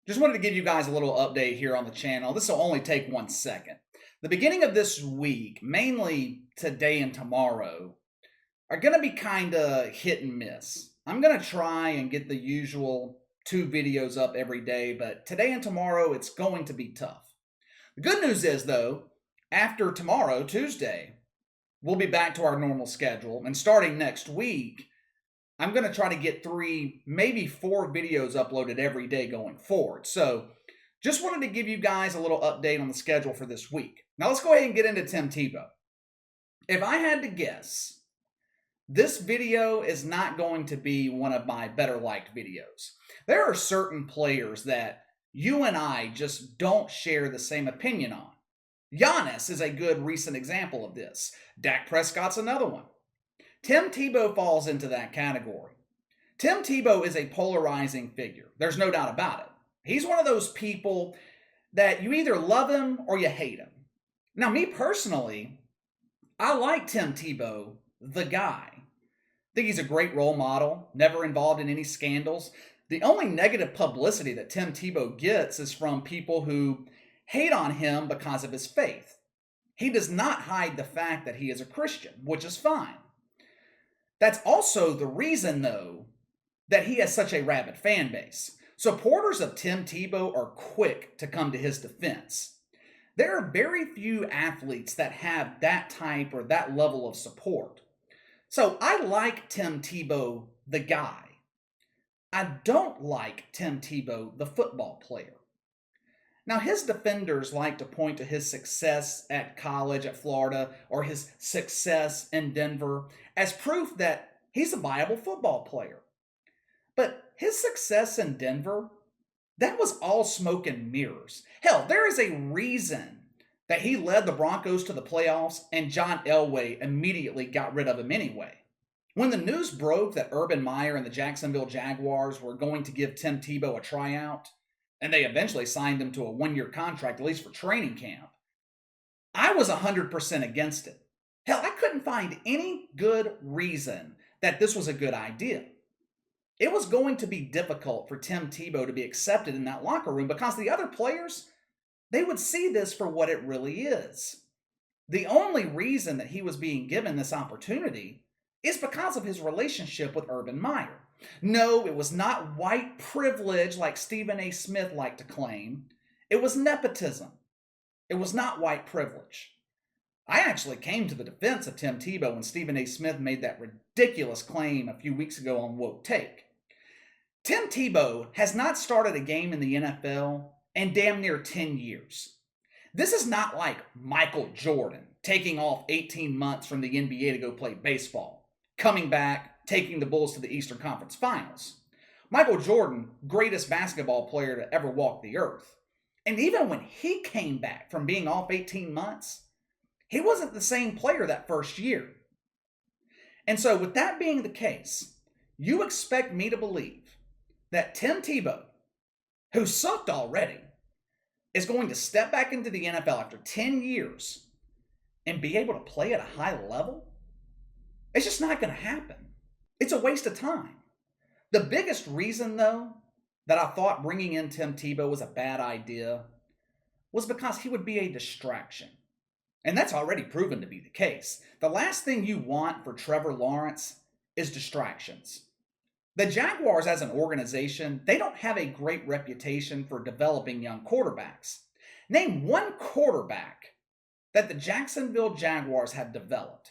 Just wanted to give you guys a little update here on the channel. This will only take 1 second. The beginning of this week, mainly today and tomorrow, are going to be kind of hit and miss. I'm going to try and get the usual 2 videos up every day, but today and tomorrow, it's going to be tough. The good news is, though, after tomorrow, Tuesday, we'll be back to our normal schedule. And starting next week, I'm going to try to get 3, maybe 4 videos uploaded every day going forward. So just wanted to give you guys a little update on the schedule for this week. Now let's go ahead and get into Tim Tebow. If I had to guess, this video is not going to be one of my better liked videos. There are certain players that you and I just don't share the same opinion on. Giannis is a good recent example of this. Dak Prescott's another one. Tim Tebow falls into that category. Tim Tebow is a polarizing figure. There's no doubt about it. He's one of those people that you either love him or you hate him. Now, me personally, I like Tim Tebow, the guy. I think he's a great role model, never involved in any scandals. The only negative publicity that Tim Tebow gets is from people who hate on him because of his faith. He does not hide the fact that he is a Christian, which is fine. That's also the reason, though, that he has such a rabid fan base. Supporters of Tim Tebow are quick to come to his defense. There are very few athletes that have that type or that level of support. So I like Tim Tebow, the guy. I don't like Tim Tebow, the football player. Now, his defenders like to point to his success at college at Florida or his success in Denver as proof that he's a viable football player. But his success in Denver, that was all smoke and mirrors. Hell, there is a reason that he led the Broncos to the playoffs and John Elway immediately got rid of him anyway. When the news broke that Urban Meyer and the Jacksonville Jaguars were going to give Tim Tebow a tryout, and they eventually signed him to a 1-year contract, at least for training camp, I was 100% against it. Hell, I couldn't find any good reason that this was a good idea. It was going to be difficult for Tim Tebow to be accepted in that locker room because the other players, they would see this for what it really is. The only reason that he was being given this opportunity is because of his relationship with Urban Meyer. No, it was not white privilege like Stephen A. Smith liked to claim. It was nepotism. It was not white privilege. I actually came to the defense of Tim Tebow when Stephen A. Smith made that ridiculous claim a few weeks ago on Woke Take. Tim Tebow has not started a game in the NFL in damn near 10 years. This is not like Michael Jordan taking off 18 months from the NBA to go play baseball, coming back, taking the Bulls to the Eastern Conference Finals. Michael Jordan, greatest basketball player to ever walk the earth. And even when he came back from being off 18 months, he wasn't the same player that first year. And so with that being the case, you expect me to believe that Tim Tebow, who sucked already, is going to step back into the NFL after 10 years and be able to play at a high level? It's just not going to happen. It's a waste of time. The biggest reason, though, that I thought bringing in Tim Tebow was a bad idea was because he would be a distraction. And that's already proven to be the case. The last thing you want for Trevor Lawrence is distractions. The Jaguars as an organization, they don't have a great reputation for developing young quarterbacks. Name one quarterback that the Jacksonville Jaguars have developed.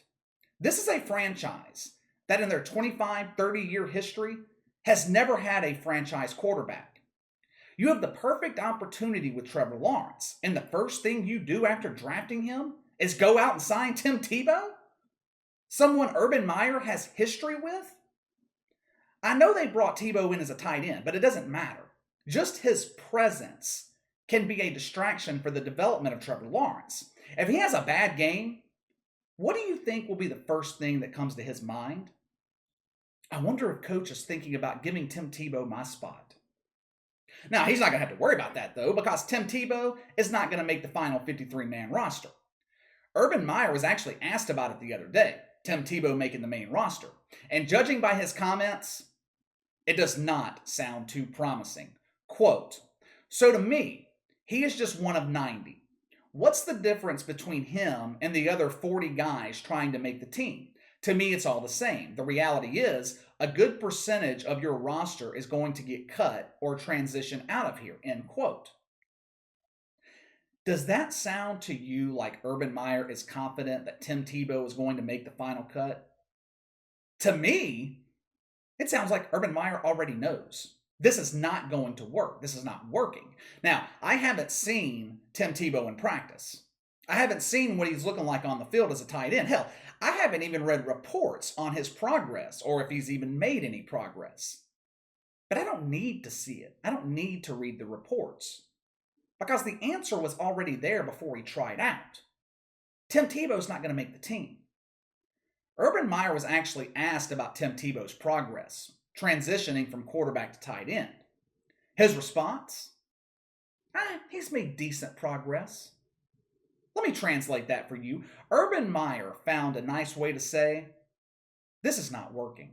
This is a franchise that in their 25, 30-year history has never had a franchise quarterback. You have the perfect opportunity with Trevor Lawrence, and the first thing you do after drafting him is go out and sign Tim Tebow? Someone Urban Meyer has history with? I know they brought Tebow in as a tight end, but it doesn't matter. Just his presence can be a distraction for the development of Trevor Lawrence. If he has a bad game, what do you think will be the first thing that comes to his mind? I wonder if coach is thinking about giving Tim Tebow my spot. Now, he's not going to have to worry about that, though, because Tim Tebow is not going to make the final 53-man roster. Urban Meyer was actually asked about it the other day, Tim Tebow making the main roster. And judging by his comments, it does not sound too promising. Quote, So to me, he is just one of 90. What's the difference between him and the other 40 guys trying to make the team? To me, it's all the same. The reality is, a good percentage of your roster is going to get cut or transition out of here, end quote. Does that sound to you like Urban Meyer is confident that Tim Tebow is going to make the final cut? To me, it sounds like Urban Meyer already knows. This is not going to work. This is not working. Now, I haven't seen Tim Tebow in practice. I haven't seen what he's looking like on the field as a tight end. Hell, I haven't even read reports on his progress or if he's even made any progress. But I don't need to see it. I don't need to read the reports because the answer was already there before he tried out. Tim Tebow's not going to make the team. Urban Meyer was actually asked about Tim Tebow's progress, transitioning from quarterback to tight end. His response? He's made decent progress. Let me translate that for you. Urban Meyer found a nice way to say, this is not working.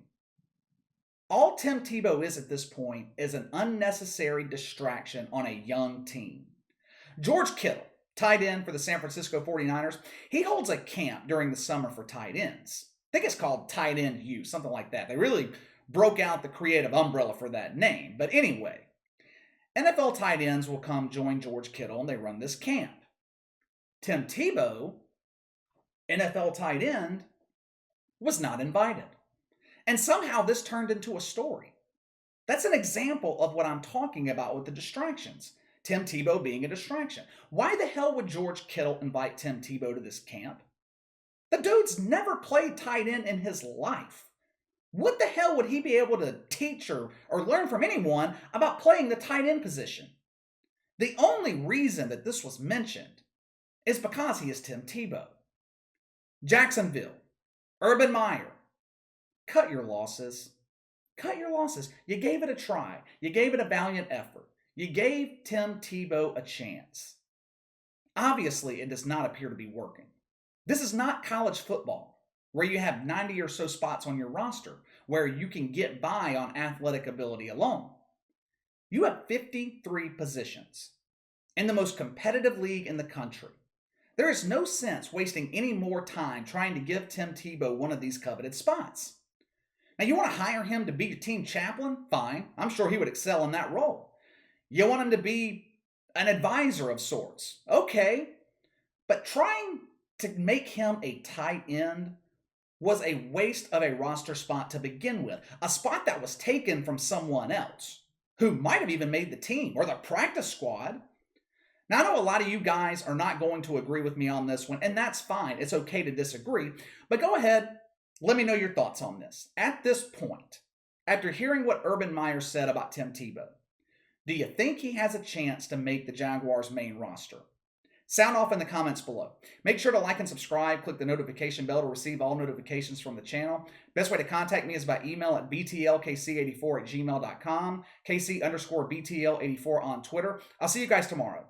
All Tim Tebow is at this point is an unnecessary distraction on a young team. George Kittle, tight end for the San Francisco 49ers, he holds a camp during the summer for tight ends. I think it's called Tight End U, something like that. They really broke out the creative umbrella for that name. But anyway, NFL tight ends will come join George Kittle and they run this camp. Tim Tebow, NFL tight end, was not invited. And somehow this turned into a story. That's an example of what I'm talking about with the distractions. Tim Tebow being a distraction. Why the hell would George Kittle invite Tim Tebow to this camp? The dude's never played tight end in his life. What the hell would he be able to teach or learn from anyone about playing the tight end position? The only reason that this was mentioned is because he is Tim Tebow. Jacksonville, Urban Meyer, cut your losses. Cut your losses. You gave it a try. You gave it a valiant effort. You gave Tim Tebow a chance. Obviously, it does not appear to be working. This is not college football, where you have 90 or so spots on your roster, where you can get by on athletic ability alone. You have 53 positions in the most competitive league in the country. There is no sense wasting any more time trying to give Tim Tebow one of these coveted spots. Now, you want to hire him to be your team chaplain? Fine. I'm sure he would excel in that role. You want him to be an advisor of sorts? Okay. But trying to make him a tight end was a waste of a roster spot to begin with. A spot that was taken from someone else who might have even made the team or the practice squad. Now, I know a lot of you guys are not going to agree with me on this one, and that's fine. It's okay to disagree. But go ahead, let me know your thoughts on this. At this point, after hearing what Urban Meyer said about Tim Tebow, do you think he has a chance to make the Jaguars' main roster? Sound off in the comments below. Make sure to like and subscribe. Click the notification bell to receive all notifications from the channel. Best way to contact me is by email at btlkc84@gmail.com, KC_BTL84 on Twitter. I'll see you guys tomorrow.